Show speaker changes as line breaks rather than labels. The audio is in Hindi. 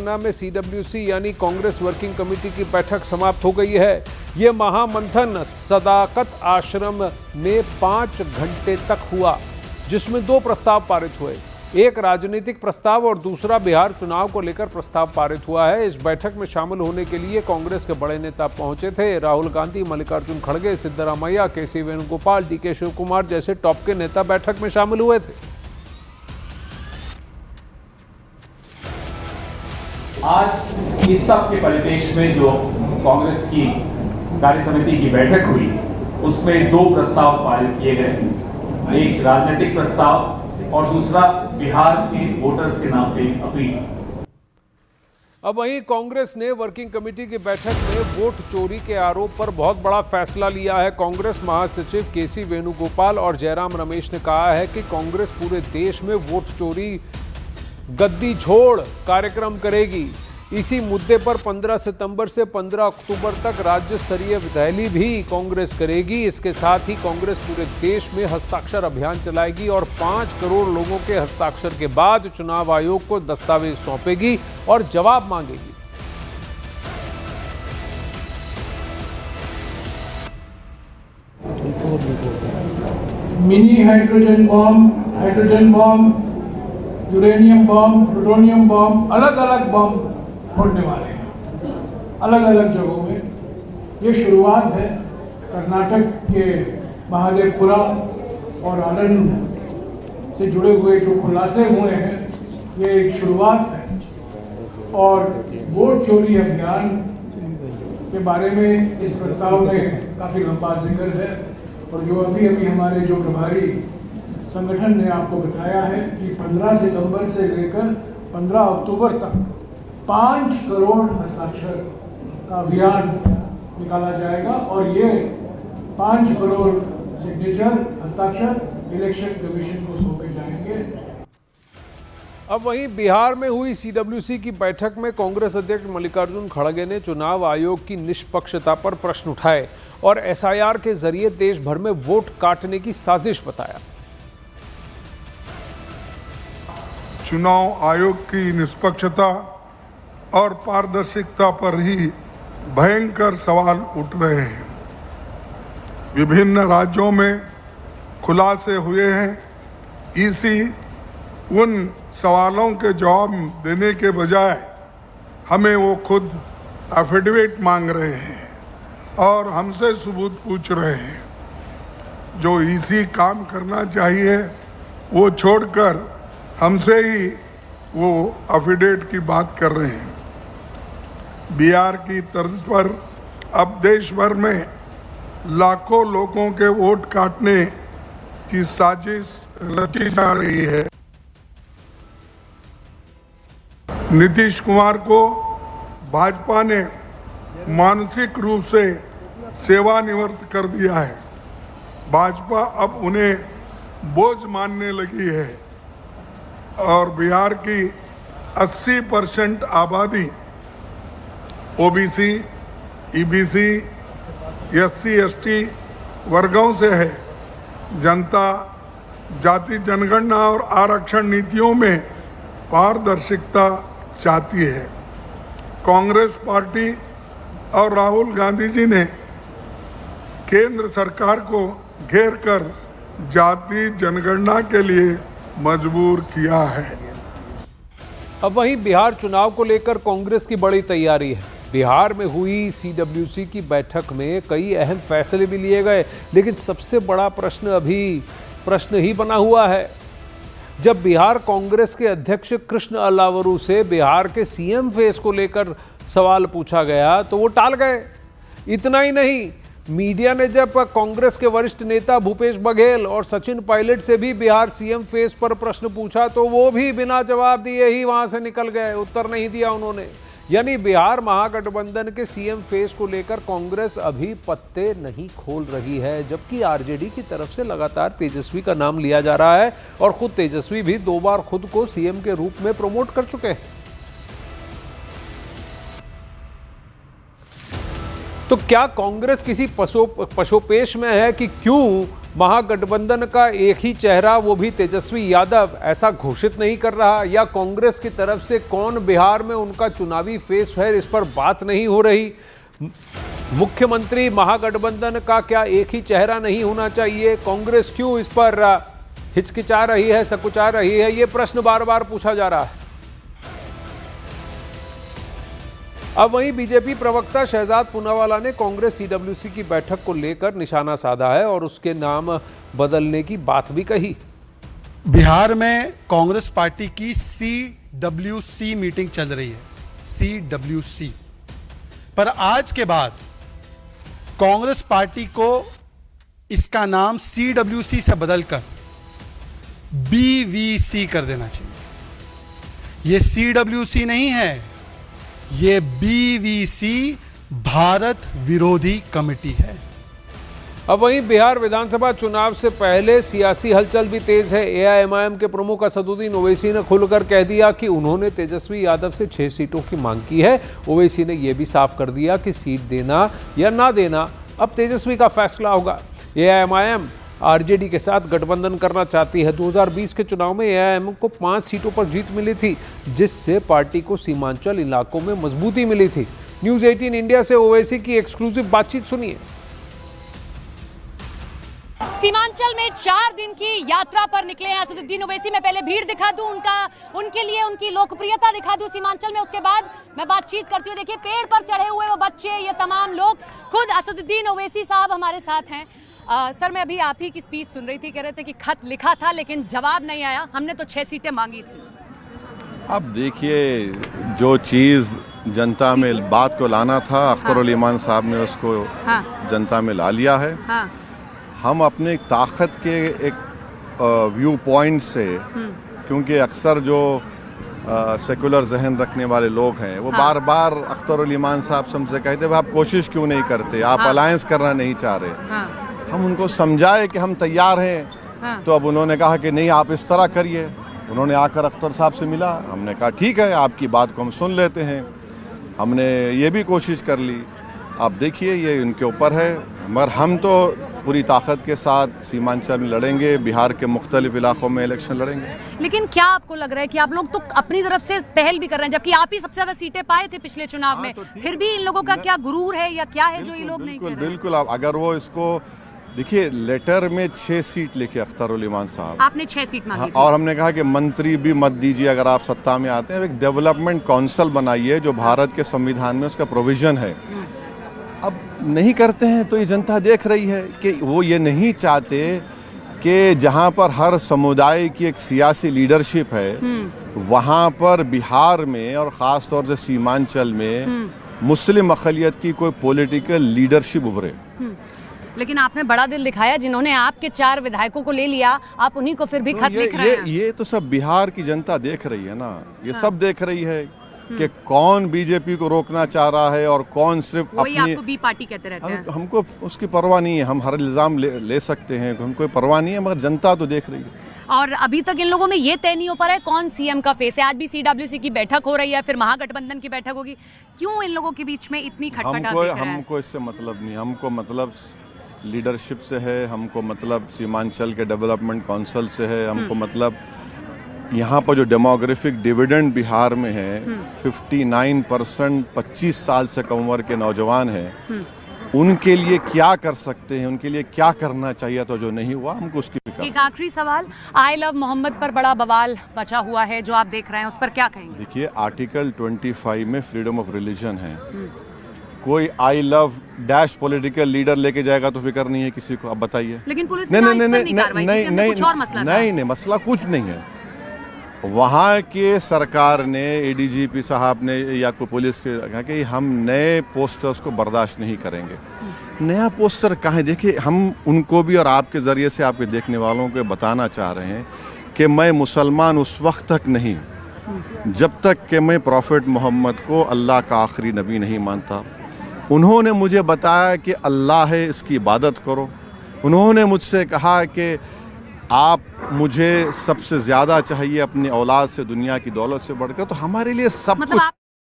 पन्ना में सीडब्ल्यूसी यानी कांग्रेस वर्किंग कमेटी की बैठक समाप्त हो गई है। ये महामंथन सदाकत आश्रम में 5 घंटे तक हुआ, जिसमें 2 प्रस्ताव पारित हुए। एक राजनीतिक प्रस्ताव और दूसरा बिहार चुनाव को लेकर प्रस्ताव पारित हुआ है। इस बैठक में शामिल होने के लिए कांग्रेस के बड़े नेता पहुंचे थे। राहुल गांधी, मल्लिकार्जुन खड़गे, सिद्धरामैया, केसी वेणुगोपाल, डीके शिव कुमार जैसे टॉप के नेता बैठक में शामिल हुए थे।
आज इस सब के परिपेक्ष में जो कांग्रेस की कार्य समिति की बैठक हुई, उसमें 2 प्रस्ताव पारित किए गए। एक राजनीतिक प्रस्ताव और दूसरा बिहार के वोटर्स के नाम पे अपील।
अब वहीं कांग्रेस ने वर्किंग कमेटी की बैठक में वोट चोरी के आरोप पर बहुत बड़ा फैसला लिया है। कांग्रेस महासचिव केसी वेणुगोपाल और जयराम रमेश ने कहा है कि कांग्रेस पूरे देश में वोट चोरी गद्दी छोड़ कार्यक्रम करेगी। इसी मुद्दे पर 15 सितंबर से 15 अक्टूबर तक राज्य स्तरीय रैली भी कांग्रेस करेगी। इसके साथ ही कांग्रेस पूरे देश में हस्ताक्षर अभियान चलाएगी और 5 करोड़ लोगों के हस्ताक्षर के बाद चुनाव आयोग को दस्तावेज सौंपेगी और जवाब मांगेगी।
मिनी हाइड्रोजन बम, यूरेनियम बम, प्लूटोनियम बम, अलग अलग बम फोड़ने वाले हैं अलग अलग जगहों में। ये शुरुआत है। कर्नाटक के महादेवपुरा और आनंद से जुड़े हुए जो खुलासे हुए हैं, ये एक शुरुआत है। और वोट चोरी अभियान के बारे में इस प्रस्ताव में काफ़ी लंबा जिक्र है। और जो अभी हमारे जो प्रभारी संगठन ने आपको बताया है कि 15 सितंबर से लेकर 15 अक्टूबर तक 5 करोड़ हस्ताक्षर का अभियान निकाला जाएगा और ये 5 करोड़ सिग्नेचर हस्ताक्षर इलेक्शन कमीशन को सौंपे जाएंगे।
अब वहीं बिहार में हुई सीडब्ल्यूसी की बैठक में कांग्रेस अध्यक्ष मल्लिकार्जुन खड़गे ने चुनाव आयोग की निष्पक्षता पर प्रश्न उठाए और एसआईआर के जरिए देश भर में वोट काटने की साजिश बताया।
चुनाव आयोग की निष्पक्षता और पारदर्शिता पर ही भयंकर सवाल उठ रहे हैं। विभिन्न राज्यों में खुलासे हुए हैं। ईसी उन सवालों के जवाब देने के बजाय हमें वो खुद एफिडेविट मांग रहे हैं और हमसे सबूत पूछ रहे हैं। जो ईसी काम करना चाहिए वो छोड़कर हमसे ही वो एफिडेविट की बात कर रहे हैं। बिहार की तर्ज पर अब देश भर में लाखों लोगों के वोट काटने की साजिश रची जा रही है। नीतीश कुमार को भाजपा ने मानसिक रूप से सेवानिवृत्त कर दिया है। भाजपा अब उन्हें बोझ मानने लगी है और बिहार की 80% आबादी ओबीसी, ईबीसी, एससी, एसटी वर्गों से है। जनता जाति जनगणना और आरक्षण नीतियों में पारदर्शिता चाहती है। कांग्रेस पार्टी और राहुल गांधी जी ने केंद्र सरकार को घेर कर जाति जनगणना के लिए मजबूर किया है।
अब वहीं बिहार चुनाव को लेकर कांग्रेस की बड़ी तैयारी है। बिहार में हुई सीडब्ल्यूसी की बैठक में कई अहम फैसले भी लिए गए, लेकिन सबसे बड़ा प्रश्न ही बना हुआ है। जब बिहार कांग्रेस के अध्यक्ष कृष्ण अलावरू से बिहार के सीएम फेस को लेकर सवाल पूछा गया तो वो टाल गए। इतना ही नहीं, मीडिया ने जब कांग्रेस के वरिष्ठ नेता भूपेश बघेल और सचिन पायलट से भी बिहार सीएम फेस पर प्रश्न पूछा तो वो भी बिना जवाब दिए ही वहां से निकल गए, उत्तर नहीं दिया उन्होंने। यानी बिहार महागठबंधन के सीएम फेस को लेकर कांग्रेस अभी पत्ते नहीं खोल रही है, जबकि आरजेडी की तरफ से लगातार तेजस्वी का नाम लिया जा रहा है और खुद तेजस्वी भी 2 बार खुद को सीएम के रूप में प्रमोट कर चुके हैं। तो क्या कांग्रेस किसी पशोपेश में है कि क्यों महागठबंधन का एक ही चेहरा, वो भी तेजस्वी यादव, ऐसा घोषित नहीं कर रहा, या कांग्रेस की तरफ से कौन बिहार में उनका चुनावी फेस है, इस पर बात नहीं हो रही। मुख्यमंत्री महागठबंधन का क्या एक ही चेहरा नहीं होना चाहिए? कांग्रेस क्यों इस पर हिचकिचा रही है, सकुचा रही है? ये प्रश्न बार बार पूछा जा रहा है। अब वहीं बीजेपी प्रवक्ता शहजाद पूनावाला ने कांग्रेस सीडब्ल्यूसी की बैठक को लेकर निशाना साधा है और उसके नाम बदलने की बात भी कही।
बिहार में कांग्रेस पार्टी की सीडब्ल्यूसी मीटिंग चल रही है, सीडब्ल्यूसी, पर आज के बाद कांग्रेस पार्टी को इसका नाम सीडब्ल्यूसी से बदलकर बीवीसी कर देना चाहिए। यह सीडब्ल्यूसी नहीं है, ये बीवीसी भारत विरोधी कमेटी है।
अब वहीं बिहार विधानसभा चुनाव से पहले सियासी हलचल भी तेज है। एआईएमआईएम के प्रमुख असदुद्दीन ओवैसी ने खुलकर कह दिया कि उन्होंने तेजस्वी यादव से 6 सीटों की मांग की है। ओवैसी ने यह भी साफ कर दिया कि सीट देना या ना देना अब तेजस्वी का फैसला होगा। एआईएमआईएम आरजेडी के साथ गठबंधन करना चाहती है। 2020 के चुनाव में एआईएमआईएम को 5 सीटों पर जीत मिली थी, जिससे पार्टी को सीमांचल इलाकों में मजबूती मिली थी। न्यूज़ 18 इंडिया से ओवैसी की एक्सक्लूसिव बातचीत सुनिए।
सीमांचल में 4 दिन की यात्रा पर निकले हैं असदुद्दीन ओवैसी। मैं पहले भीड़ दिखा दूं, उनके लिए उनकी लोकप्रियता दिखा दूं सीमांचल में, उसके बाद मैं बातचीत करती हूँ। देखिए, पेड़ पर चढ़े हुए वो बच्चे, ये तमाम लोग, खुद असदुद्दीन ओवैसी साहब हमारे साथ हैं। सर, मैं अभी आप ही की स्पीच सुन रही थी, कह रहे थे कि खत लिखा था लेकिन जवाब नहीं आया, हमने तो 6 सीटें मांगी थी।
अब देखिए, जो चीज़ जनता में बात को लाना था, अख्तर ईमान साहब ने उसको जनता में ला लिया है। हम अपने ताकत के एक व्यू पॉइंट से, क्योंकि अक्सर जो सेकुलर जहन रखने वाले लोग हैं वो बार बार अख्तर ईमान साहब से हमसे कहते हैं आप कोशिश क्यों नहीं करते, आप अलायंस करना नहीं चाह रहे। हम उनको समझाए कि हम तैयार हैं, तो अब उन्होंने कहा कि नहीं, आप इस तरह करिए। उन्होंने आकर अख्तर साहब से मिला, हमने कहा ठीक है, आपकी बात को हम सुन लेते हैं। हमने ये भी कोशिश कर ली। आप देखिए, ये उनके ऊपर है, मगर हम तो पूरी ताकत के साथ सीमांचल में लड़ेंगे, बिहार के मुख्तलिफ इलाकों में इलेक्शन लड़ेंगे।
लेकिन क्या आपको लग रहा है कि आप लोग तो अपनी तरफ से पहल भी कर रहे हैं, जबकि आप ही सबसे ज्यादा सीटें पाए थे पिछले चुनाव में, फिर भी इन लोगों का क्या गुरूर है या क्या है जो ये लोग नहीं कर रहे?
बिल्कुल, अगर वो इसको देखिए, लेटर में 6 सीट लिखे अख्तर ईमान साहब,
आपने 6 सीट मांगी,
और हमने कहा कि मंत्री भी मत दीजिए अगर आप सत्ता में आते हैं, एक डेवलपमेंट काउंसिल बनाइए जो भारत के संविधान में उसका प्रोविजन है। अब नहीं करते हैं तो ये जनता देख रही है कि वो ये नहीं चाहते कि जहां पर हर समुदाय की एक सियासी लीडरशिप है, वहां पर बिहार में और ख़ास तौर से सीमांचल में मुस्लिम अक़लियत की कोई पॉलिटिकल लीडरशिप उभरे।
लेकिन आपने बड़ा दिल दिखाया, जिन्होंने आपके 4 विधायकों को ले लिया, आप उन्हीं को फिर भी खत लिख रहे हैं।
ये तो सब बिहार की जनता देख रही है ना, ये सब देख रही है कि कौन बीजेपी को रोकना चाह रहा है और कौन सिर्फ
वही
अपनी।
आपको बी पार्टी कहते रहते हैं।
हमको उसकी परवाह नहीं है, हम हर इल्जाम ले सकते हैं, हमको कोई परवाह नहीं है, मगर जनता तो देख रही है।
और अभी तक इन लोगों में ये तय नहीं हो पा रहा है कौन सीएम का फेस है। आज भी सीडब्ल्यूसी की बैठक हो रही है, फिर महागठबंधन की बैठक होगी, क्यों इन लोगों के बीच में इतनी खटपटा?
हमको इससे मतलब नहीं, हमको मतलब लीडरशिप से है, हमको मतलब सीमांचल के डेवलपमेंट काउंसिल से है, हमको मतलब यहाँ पर जो डेमोग्राफिक डिविडेंड बिहार में है, 59% 25 साल से कम उम्र के नौजवान हैं, उनके लिए क्या कर सकते हैं, उनके लिए क्या करना चाहिए, तो जो नहीं हुआ हमको उसकी फिक्र।
एक आखिरी सवाल, आई लव मोहम्मद पर बड़ा बवाल मचा हुआ है जो आप देख रहे हैं, उस पर क्या कहेंगे?
देखिए, आर्टिकल 25 में फ्रीडम ऑफ रिलीजन है। कोई I love dash political leader लेके जाएगा तो फिक्र नहीं है किसी को। आप बताइए।
लेकिन पुलिस नहीं,
मसला कुछ नहीं है। वहाँ के सरकार ने, एडीजीपी साहब ने या कोई पुलिस के कहा कि हम नए पोस्टर्स को बर्दाश्त नहीं करेंगे। नया पोस्टर कहाँ है? देखिए, हम उनको भी और आपके ज़रिए से आपके देखने वालों को बताना चाह रहे हैं कि मैं मुसलमान उस वक्त तक नहीं जब तक कि मैं प्रॉफिट मोहम्मद को अल्लाह का आखिरी नबी नहीं मानता। उन्होंने मुझे बताया कि अल्लाह है, इसकी इबादत करो। उन्होंने मुझसे कहा कि आप मुझे सबसे ज़्यादा चाहिए अपनी औलाद से, दुनिया की दौलत से बढ़कर। तो हमारे लिए सब कुछ